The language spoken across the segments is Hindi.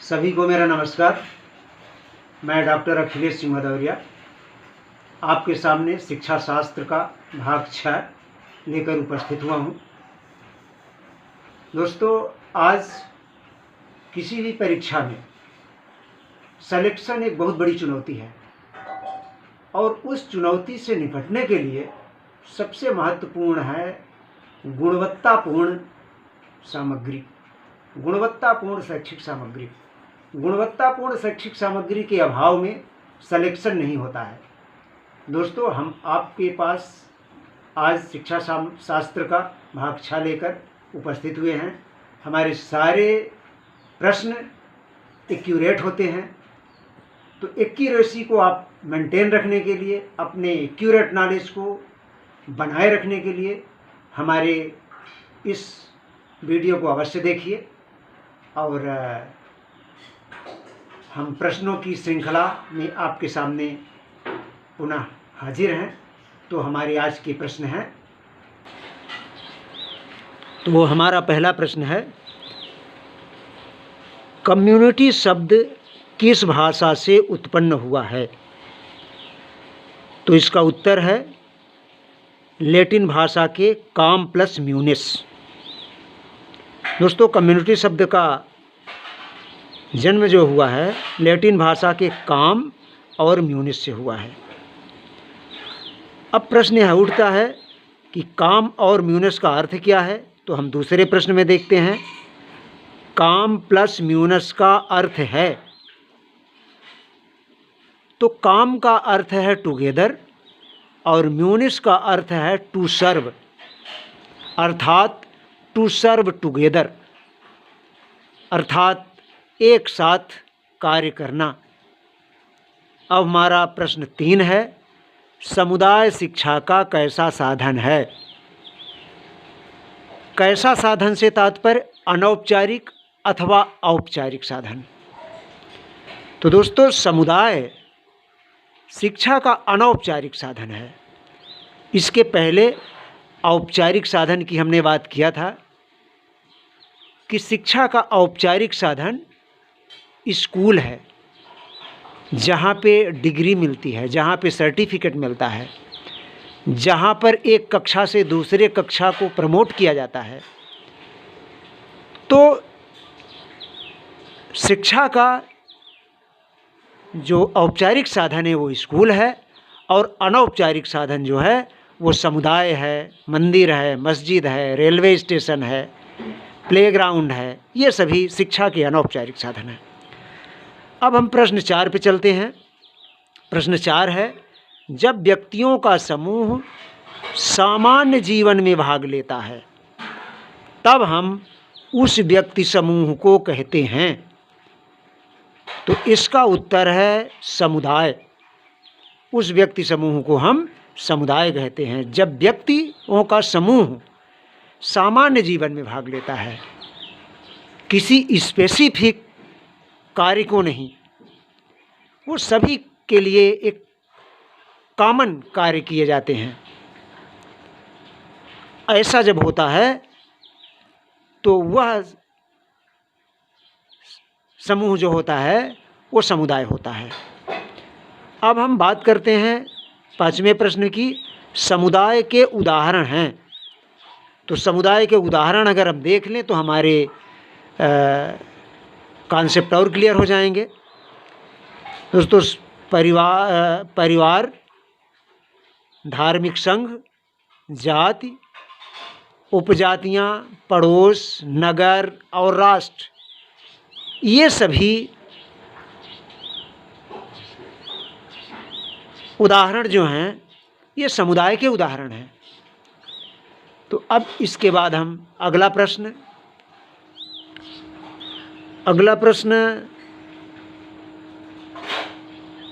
सभी को मेरा नमस्कार। मैं डॉक्टर अखिलेश सिंह भदौरिया आपके सामने शिक्षा शास्त्र का भाग 6 लेकर उपस्थित हुआ हूँ। दोस्तों, आज किसी भी परीक्षा में सिलेक्शन एक बहुत बड़ी चुनौती है और उस चुनौती से निपटने के लिए सबसे महत्वपूर्ण है गुणवत्तापूर्ण सामग्री, गुणवत्तापूर्ण शैक्षिक सामग्री। गुणवत्तापूर्ण शैक्षिक सामग्री के अभाव में सिलेक्शन नहीं होता है। दोस्तों, हम आपके पास आज शिक्षा शास्त्र का भाग 6 लेकर उपस्थित हुए हैं। हमारे सारे प्रश्न एक्यूरेट होते हैं, तो एक्यूरेसी को आप मेंटेन रखने के लिए, अपने एक्यूरेट नॉलेज को बनाए रखने के लिए हमारे इस वीडियो को अवश्य देखिए। और हम प्रश्नों की श्रृंखला में आपके सामने पुनः हाजिर हैं। तो हमारे आज के प्रश्न हैं, तो वो हमारा पहला प्रश्न है, कम्युनिटी शब्द किस भाषा से उत्पन्न हुआ है? तो इसका उत्तर है लैटिन भाषा के काम प्लस म्यूनिस। दोस्तों, कम्युनिटी शब्द का जन्म जो हुआ है लैटिन भाषा के काम और म्यूनिस से हुआ है। अब प्रश्न यह उठता है कि काम और म्यूनिस का अर्थ क्या है? तो हम दूसरे प्रश्न में देखते हैं। काम प्लस म्यूनिस का अर्थ है, तो काम का अर्थ है टुगेदर और म्यूनिस का अर्थ है टू सर्व, अर्थात टू सर्व टुगेदर, अर्थात एक साथ कार्य करना। अब हमारा प्रश्न 3 है, समुदाय शिक्षा का कैसा साधन है? कैसा साधन से तात्पर्य अनौपचारिक अथवा औपचारिक साधन। तो दोस्तों, समुदाय शिक्षा का अनौपचारिक साधन है। इसके पहले औपचारिक साधन की हमने बात किया था कि शिक्षा का औपचारिक साधन स्कूल है, जहाँ पे डिग्री मिलती है, जहाँ पे सर्टिफिकेट मिलता है, जहाँ पर एक कक्षा से दूसरे कक्षा को प्रमोट किया जाता है। तो शिक्षा का जो औपचारिक साधन है वो स्कूल है और अनौपचारिक साधन जो है वो समुदाय है, मंदिर है, मस्जिद है, रेलवे स्टेशन है, प्लेग्राउंड है। ये सभी शिक्षा के अनौपचारिक साधन हैं। अब हम प्रश्न 4 पे चलते हैं। प्रश्न 4 है, जब व्यक्तियों का समूह सामान्य जीवन में भाग लेता है तब हम उस व्यक्ति समूह को कहते हैं। तो इसका उत्तर है समुदाय। उस व्यक्ति समूह को हम समुदाय कहते हैं जब व्यक्तियों का समूह सामान्य जीवन में भाग लेता है, किसी स्पेसिफिक कार्य को नहीं, वो सभी के लिए एक कॉमन कार्य किए जाते हैं। ऐसा जब होता है तो वह समूह जो होता है वो समुदाय होता है। अब हम बात करते हैं 5वें प्रश्न की, समुदाय के उदाहरण हैं। तो समुदाय के उदाहरण अगर हम देख लें तो हमारे कॉन्सेप्ट और क्लियर हो जाएंगे। दोस्तों, परिवार, धार्मिक संघ, जाति, उपजातियाँ, पड़ोस, नगर और राष्ट्र, ये सभी उदाहरण जो हैं ये समुदाय के उदाहरण हैं। तो अब इसके बाद हम अगला प्रश्न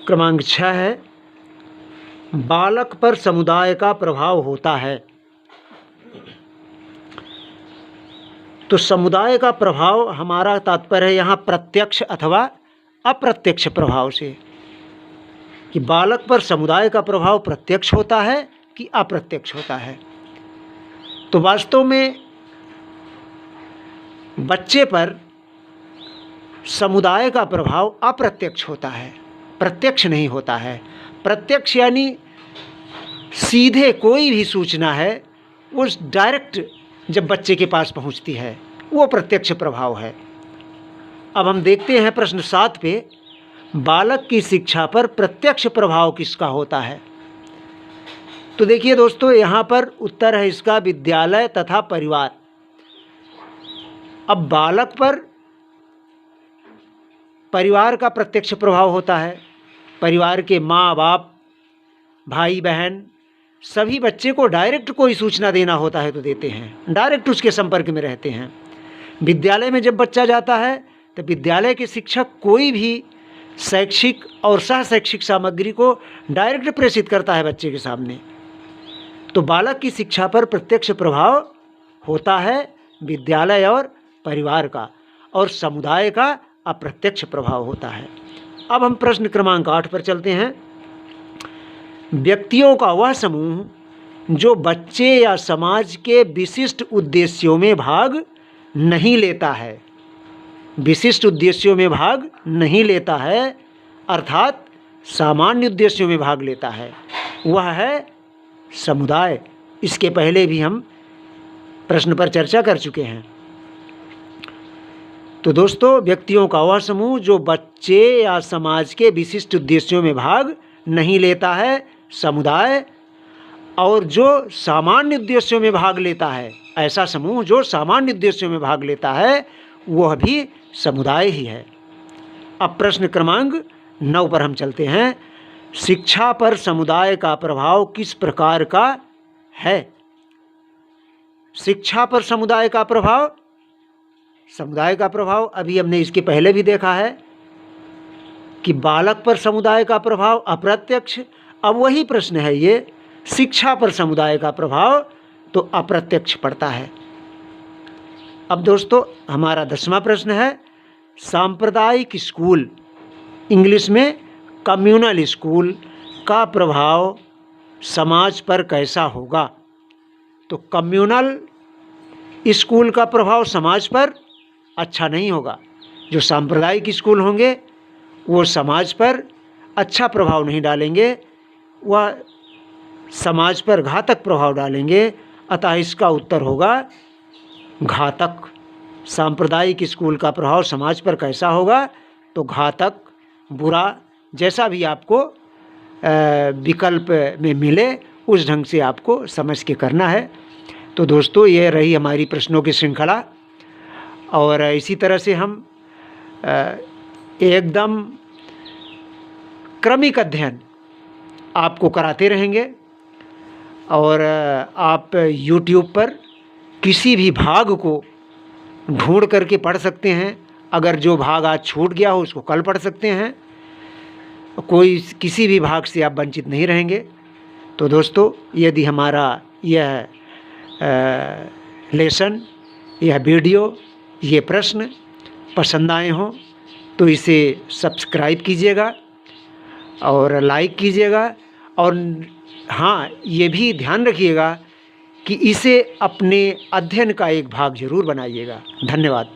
क्रमांक 6 है, बालक पर समुदाय का प्रभाव होता है। तो समुदाय का प्रभाव, हमारा तात्पर्य है यहाँ प्रत्यक्ष अथवा अप्रत्यक्ष प्रभाव से, कि बालक पर समुदाय का प्रभाव प्रत्यक्ष होता है कि अप्रत्यक्ष होता है। तो वास्तव में बच्चे पर समुदाय का प्रभाव अप्रत्यक्ष होता है, प्रत्यक्ष नहीं होता है। प्रत्यक्ष यानी सीधे कोई भी सूचना है उस डायरेक्ट जब बच्चे के पास पहुंचती है, वो प्रत्यक्ष प्रभाव है। अब हम देखते हैं प्रश्न 7 पे, बालक की शिक्षा पर प्रत्यक्ष प्रभाव किसका होता है। तो देखिए दोस्तों, यहाँ पर उत्तर है इसका विद्यालय तथा परिवार। अब बालक पर परिवार का प्रत्यक्ष प्रभाव होता है। परिवार के माँ बाप, भाई बहन सभी बच्चे को डायरेक्ट कोई सूचना देना होता है तो देते हैं, डायरेक्ट उसके संपर्क में रहते हैं। विद्यालय में जब बच्चा जाता है तो विद्यालय के शिक्षक कोई भी शैक्षिक और सह शैक्षिक सामग्री को डायरेक्ट प्रेषित करता है बच्चे के सामने। तो बालक की शिक्षा पर प्रत्यक्ष प्रभाव होता है विद्यालय और परिवार का, और समुदाय का अप्रत्यक्ष प्रभाव होता है। अब हम प्रश्न क्रमांक 8 पर चलते हैं। व्यक्तियों का वह समूह जो बच्चे या समाज के विशिष्ट उद्देश्यों में भाग नहीं लेता है, विशिष्ट उद्देश्यों में भाग नहीं लेता है अर्थात सामान्य उद्देश्यों में भाग लेता है, वह है समुदाय। इसके पहले भी हम प्रश्न पर चर्चा कर चुके हैं। तो दोस्तों, व्यक्तियों का वह समूह जो बच्चे या समाज के विशिष्ट उद्देश्यों में भाग नहीं लेता है समुदाय, और जो सामान्य उद्देश्यों में भाग लेता है, ऐसा समूह जो सामान्य उद्देश्यों में भाग लेता है वह भी समुदाय ही है। अब प्रश्न क्रमांक 9 पर हम चलते हैं। शिक्षा पर समुदाय का प्रभाव किस प्रकार का है। शिक्षा पर समुदाय का प्रभाव, समुदाय का प्रभाव अभी हमने इसके पहले भी देखा है कि बालक पर समुदाय का प्रभाव अप्रत्यक्ष। अब वही प्रश्न है ये, शिक्षा पर समुदाय का प्रभाव तो अप्रत्यक्ष पड़ता है। अब दोस्तों, हमारा 10वां प्रश्न है, सांप्रदायिक स्कूल, इंग्लिश में कम्युनल स्कूल का प्रभाव समाज पर कैसा होगा। तो कम्युनल स्कूल का प्रभाव समाज पर अच्छा नहीं होगा। जो सांप्रदायिक स्कूल होंगे वो समाज पर अच्छा प्रभाव नहीं डालेंगे, वह समाज पर घातक प्रभाव डालेंगे। अतः इसका उत्तर होगा घातक। सांप्रदायिक स्कूल का प्रभाव समाज पर कैसा होगा, तो घातक, बुरा, जैसा भी आपको विकल्प में मिले उस ढंग से आपको समझ के करना है। तो दोस्तों, ये रही हमारी प्रश्नों की श्रृंखला, और इसी तरह से हम एकदम क्रमिक अध्ययन आपको कराते रहेंगे। और आप YouTube पर किसी भी भाग को ढूंढ करके पढ़ सकते हैं। अगर जो भाग आज छूट गया हो उसको कल पढ़ सकते हैं। कोई किसी भी भाग से आप वंचित नहीं रहेंगे। तो दोस्तों, यदि हमारा यह लेसन, यह वीडियो, ये प्रश्न पसंद आए हों तो इसे सब्सक्राइब कीजिएगा और लाइक कीजिएगा। और हाँ, ये भी ध्यान रखिएगा कि इसे अपने अध्ययन का एक भाग जरूर बनाइएगा। धन्यवाद।